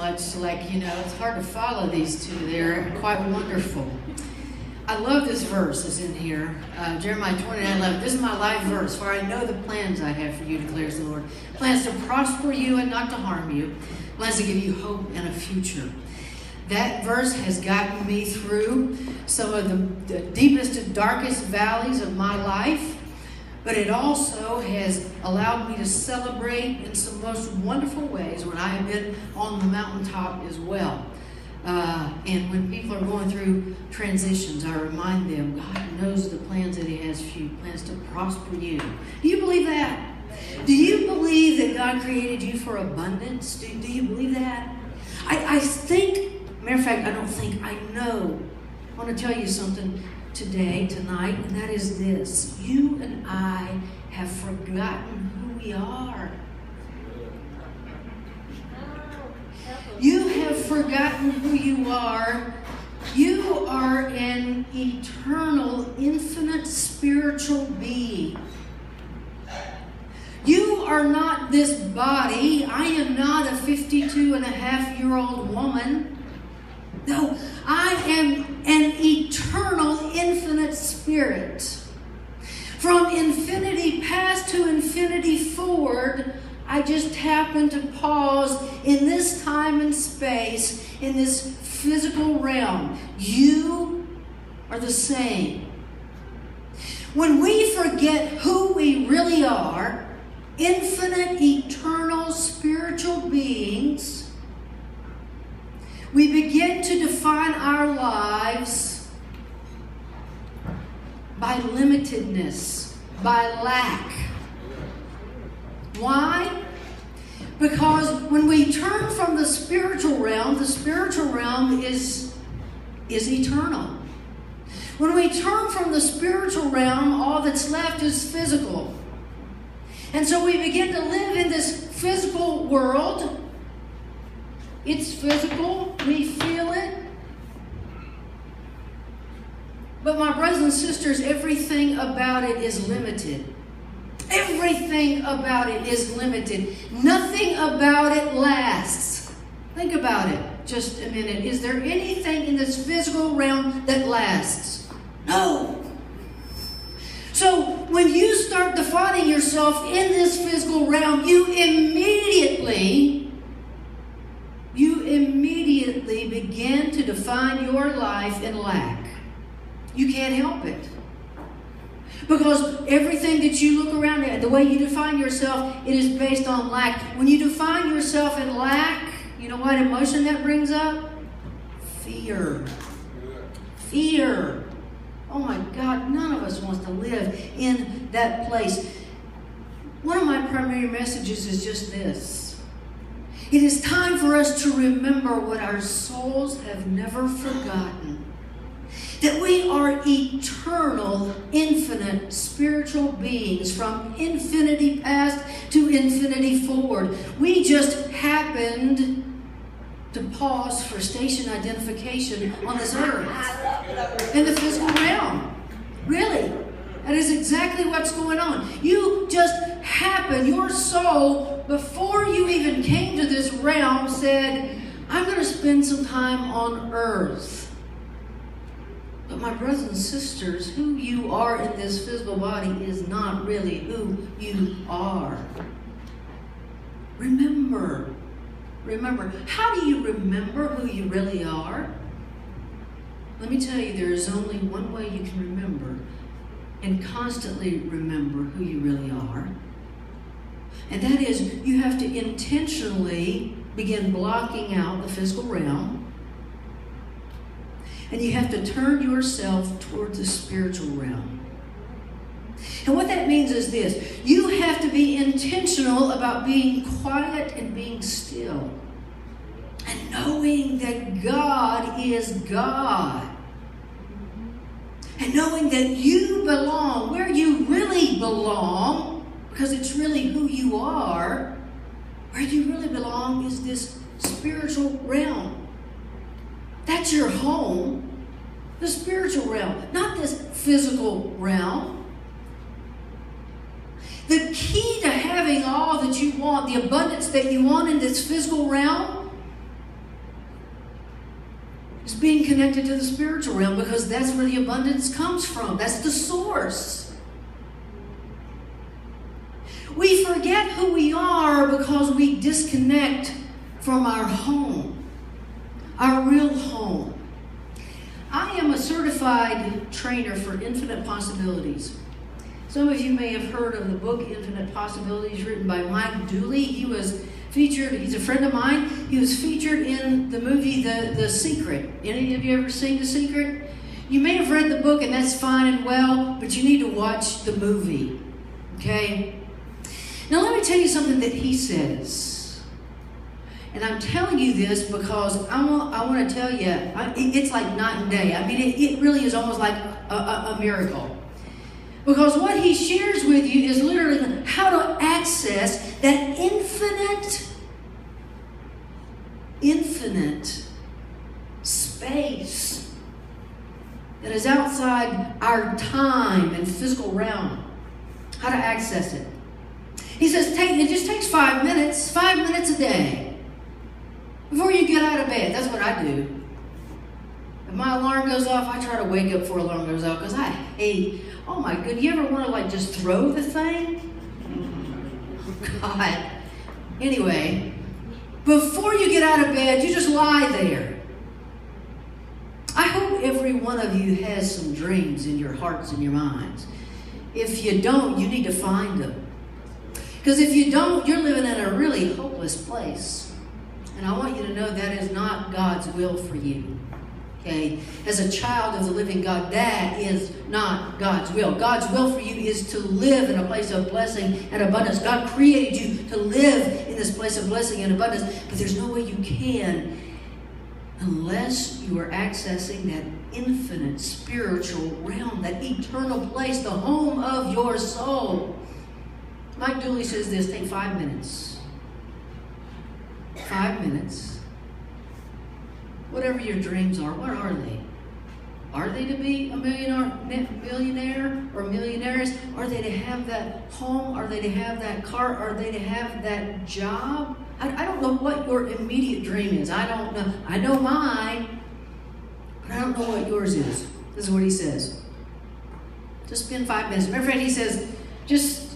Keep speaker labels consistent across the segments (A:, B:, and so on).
A: much. Like, it's hard to follow these two. They're quite wonderful. I love this verse that's in here. Jeremiah 29:11. This is my life verse. For I know the plans I have for you, declares the Lord. Plans to prosper you and not to harm you. Plans to give you hope and a future. That verse has gotten me through some of the deepest and darkest valleys of my life. But it also has allowed me to celebrate in some most wonderful ways when I have been on the mountaintop as well. And when people are going through transitions, I remind them, God knows the plans that He has for you, plans to prosper you. Do you believe that? Do you believe that God created you for abundance? Do you believe that? I think, matter of fact, I know. I want to tell you something tonight, and that is this. You and I have forgotten who we are. You have forgotten who you are. You are an eternal, infinite spiritual being. You are not this body. I am not a 52-and-a-half-year-old woman. No, I am an eternal, infinite spirit. From infinity past to infinity forward, I just happen to pause in this time and space, in this physical realm. You are the same. When we forget who we really are, infinite, eternal, spiritual beings, we begin to define our lives by limitedness, by lack. Why? Because when we turn from the spiritual realm is eternal. When we turn from the spiritual realm, all that's left is physical. And so we begin to live in this physical world. It's physical. We feel it. But my brothers and sisters, everything about it is limited. Everything about it is limited. Nothing about it lasts. Think about it just a minute. Is there anything in this physical realm that lasts? No. So when you start defining yourself in this physical realm, you immediately begin to define your life in lack. You can't help it. Because everything that you look around at, the way you define yourself, it is based on lack. When you define yourself in lack, you know what emotion that brings up? Fear. Fear. Oh my God, none of us wants to live in that place. One of my primary messages is just this. It is time for us to remember what our souls have never forgotten. That we are eternal, infinite, spiritual beings from infinity past to infinity forward. We just happened to pause for station identification on this earth. In the physical realm. Really. That is exactly what's going on. You just happened, your soul, before you even came to this realm, said, I'm going to spend some time on earth. But my brothers and sisters, who you are in this physical body is not really who you are. Remember. How do you remember who you really are? Let me tell you, there is only one way you can remember and constantly remember who you really are. And that is, you have to intentionally begin blocking out the physical realm. And you have to turn yourself toward the spiritual realm. And what that means is this. You have to be intentional about being quiet and being still. And knowing that God is God. And knowing that you belong where you really belong, because it's really who you are. Where you really belong is this spiritual realm. That's your home. The spiritual realm, not this physical realm. The key to having all that you want, the abundance that you want in this physical realm, connected to the spiritual realm because that's where the abundance comes from. That's the source. We forget who we are because we disconnect from our home, our real home. I am a certified trainer for Infinite Possibilities. Some of you may have heard of the book Infinite Possibilities, written by Mike Dooley. He was featured, he's a friend of mine. He was featured in the movie The Secret. Any of you ever seen The Secret? You may have read the book, and that's fine and well, but you need to watch the movie. Okay? Now let me tell you something that he says. And I'm telling you this because I want to tell you, it's like night and day. I mean, it really is almost like a miracle. Because what he shares with you is literally how to access that infinite space that is outside our time and physical realm. How to access it. He says it just takes 5 minutes a day. Before you get out of bed, that's what I do. If my alarm goes off, I try to wake up before alarm goes off because I hate, oh my goodness, you ever want to like just throw the thing? God. Anyway, before you get out of bed, you just lie there. I hope every one of you has some dreams in your hearts and your minds. If you don't, you need to find them. Because if you don't, you're living in a really hopeless place. And I want you to know that is not God's will for you. Okay? As a child of the living God, that is not God's will. God's will for you is to live in a place of blessing and abundance. God created you to live in this place of blessing and abundance, but there's no way you can unless you are accessing that infinite spiritual realm, that eternal place, the home of your soul. Mike Dooley says this, take 5 minutes. 5 minutes. Whatever your dreams are, what are they? Are they to be a millionaire or millionaires? Are they to have that home? Are they to have that car? Are they to have that job? I don't know what your immediate dream is. I don't know. I know mine, but I don't know what yours is. This is what he says. Just spend 5 minutes. Matter of fact, he says, just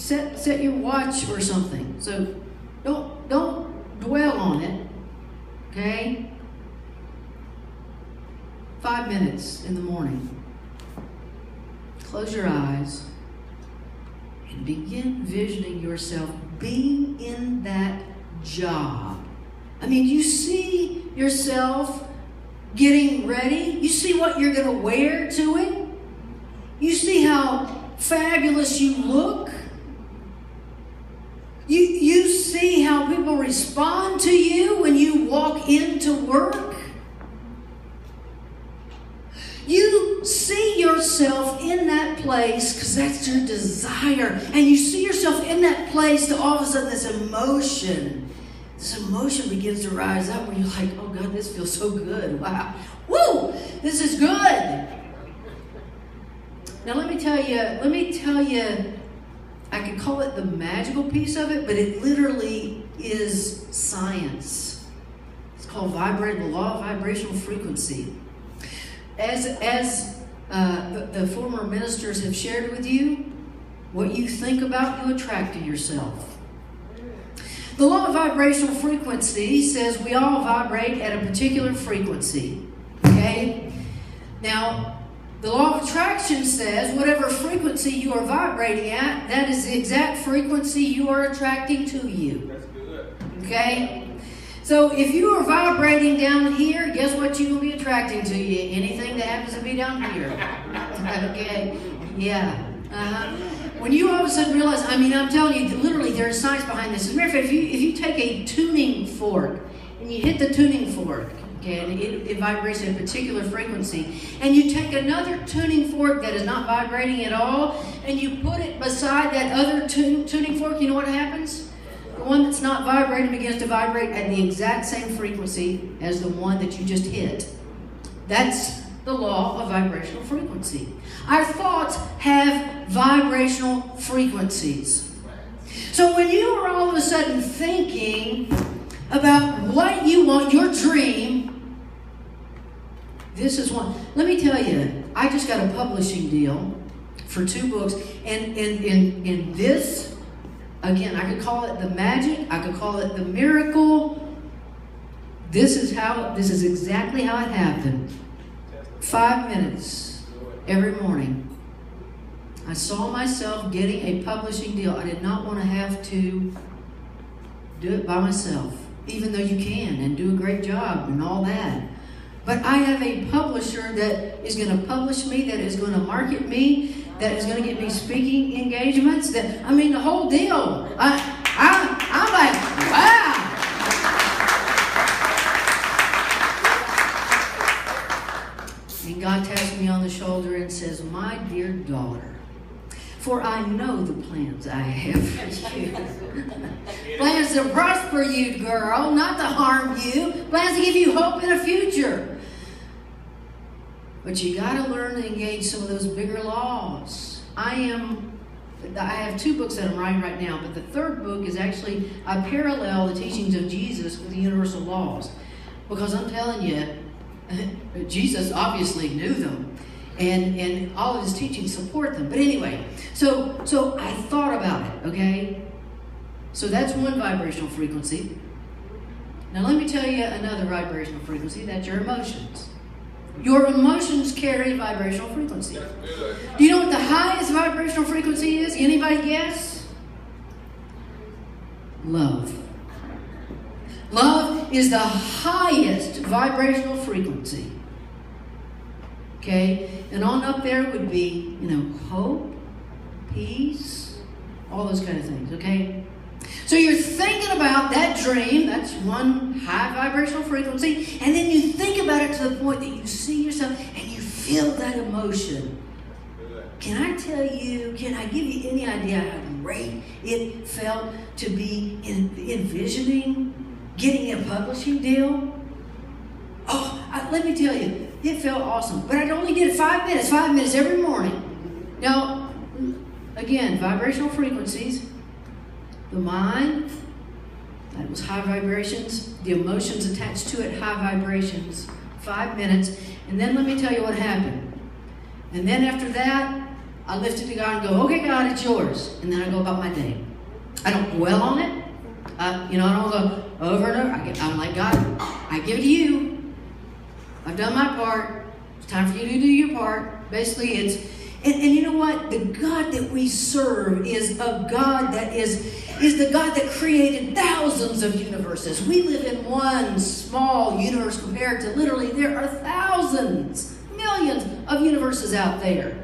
A: set your watch or something. So don't dwell on it. Okay? 5 minutes in the morning. Close your eyes and begin visioning yourself being in that job. I mean, you see yourself getting ready. You see what you're going to wear to it. You see how fabulous you look. You see how people respond to you when you walk into work. You see yourself in that place because that's your desire. And you see yourself in that place to all of a sudden this emotion begins to rise up where you're like, oh God, this feels so good. Wow. Woo! This is good. Now let me tell you, I could call it the magical piece of it, but it literally is science. It's called the law of vibrational frequency. As the former ministers have shared with you, what you think about, you attract to yourself. The law of vibrational frequency says we all vibrate at a particular frequency. Okay? Now, the law of attraction says whatever frequency you are vibrating at, that is the exact frequency you are attracting to you.
B: That's good.
A: Okay? So if you are vibrating down here, guess what you will be attracting to you? Anything that happens to be down here. Okay? Yeah. When you all of a sudden realize, I mean, I'm telling you, literally there's science behind this. As a matter of fact, if you take a tuning fork and you hit the tuning fork, okay, and it vibrates at a particular frequency, and you take another tuning fork that is not vibrating at all, and you put it beside that other tuning fork, you know what happens? The one that's not vibrating begins to vibrate at the exact same frequency as the one that you just hit. That's the law of vibrational frequency. Our thoughts have vibrational frequencies. So when you are all of a sudden thinking about what you want, your dream, This is one. Let me tell you, I just got a publishing deal for 2 books. And in this, again, I could call it the magic. I could call it the miracle. This is exactly how it happened. 5 minutes every morning. I saw myself getting a publishing deal. I did not want to have to do it by myself, even though you can and do a great job and all that. But I have a publisher that is going to publish me, that is going to market me, that is going to get me speaking engagements. The whole deal. I'm like, wow. And God taps me on the shoulder and says, my dear daughter, for I know the plans I have for you. Plans to prosper you, girl, not to harm you. Plans to give you hope in a future. But you got to learn to engage some of those bigger laws. I have 2 books that I'm writing right now, but the 3rd book is actually, I parallel the teachings of Jesus with the universal laws. Because I'm telling you, Jesus obviously knew them. And all of his teachings support them. But anyway, so I thought about it, okay? So that's one vibrational frequency. Now let me tell you another vibrational frequency. That's your emotions. Your emotions carry vibrational frequency. Do you know what the highest vibrational frequency is? Anybody guess? Love. Love is the highest vibrational frequency. Okay? And on up there would be, hope, peace, all those kind of things, okay? So you're thinking about that dream, that's one high vibrational frequency, and then you think about it to the point that you see yourself and you feel that emotion. Can I give you any idea how great it felt to be envisioning getting a publishing deal? Let me tell you, it felt awesome. But I'd only get 5 minutes every morning. Now, again, vibrational frequencies. The mind, that was high vibrations. The emotions attached to it, high vibrations. 5 minutes. And then let me tell you what happened. And then after that, I lift it to God and go, okay, God, it's yours. And then I go about my day. I don't dwell on it. I don't go over and over. I'm like, God, I give it to you. I've done my part. It's time for you to do your part. Basically, it's... And you know what? The God that we serve is a God that is the God that created thousands of universes. We live in one small universe compared to literally there are thousands, millions of universes out there.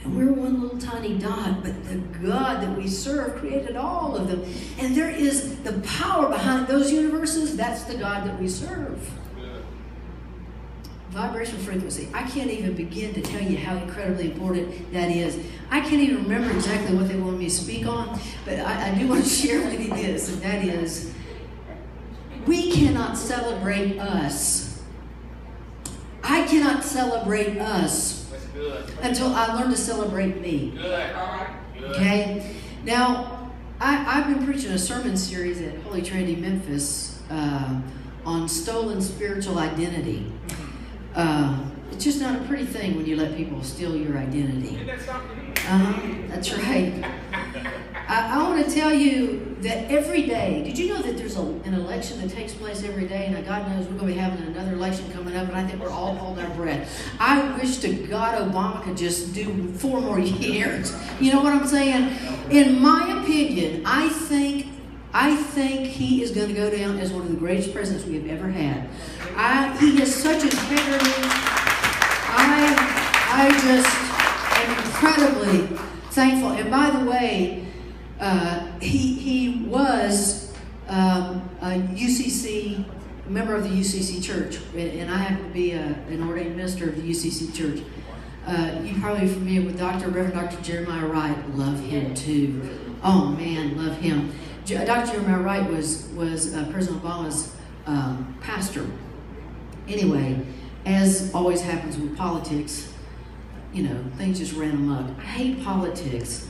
A: And we're one little tiny dot, but the God that we serve created all of them. And there is the power behind those universes. That's the God that we serve. Vibrational frequency. I can't even begin to tell you how incredibly important that is. I can't even remember exactly what they wanted me to speak on, but I do want to share with you this, and that is, we cannot celebrate us. I cannot celebrate us until I learn to celebrate me. Okay? Now, I've been preaching a sermon series at Holy Trinity Memphis on stolen spiritual identity. It's just not a pretty thing when you let people steal your identity. That's right. I want to tell you that every day, did you know that there's an election that takes place every day? Now, God knows we're going to be having another election coming up, and I think we're all holding our breath. I wish to God Obama could just do 4 more years. You know what I'm saying? In my opinion, I think he is going to go down as one of the greatest presidents we have ever had. He has such integrity. I just am incredibly thankful. And by the way, he was a UCC, a member of the UCC Church, and I happen to be an ordained minister of the UCC Church. You're probably familiar with Reverend Dr. Jeremiah Wright. Love him too. Oh man, love him. Dr. Jeremiah Wright was President Obama's pastor. Anyway, as always happens with politics, things just ran amok. I hate politics.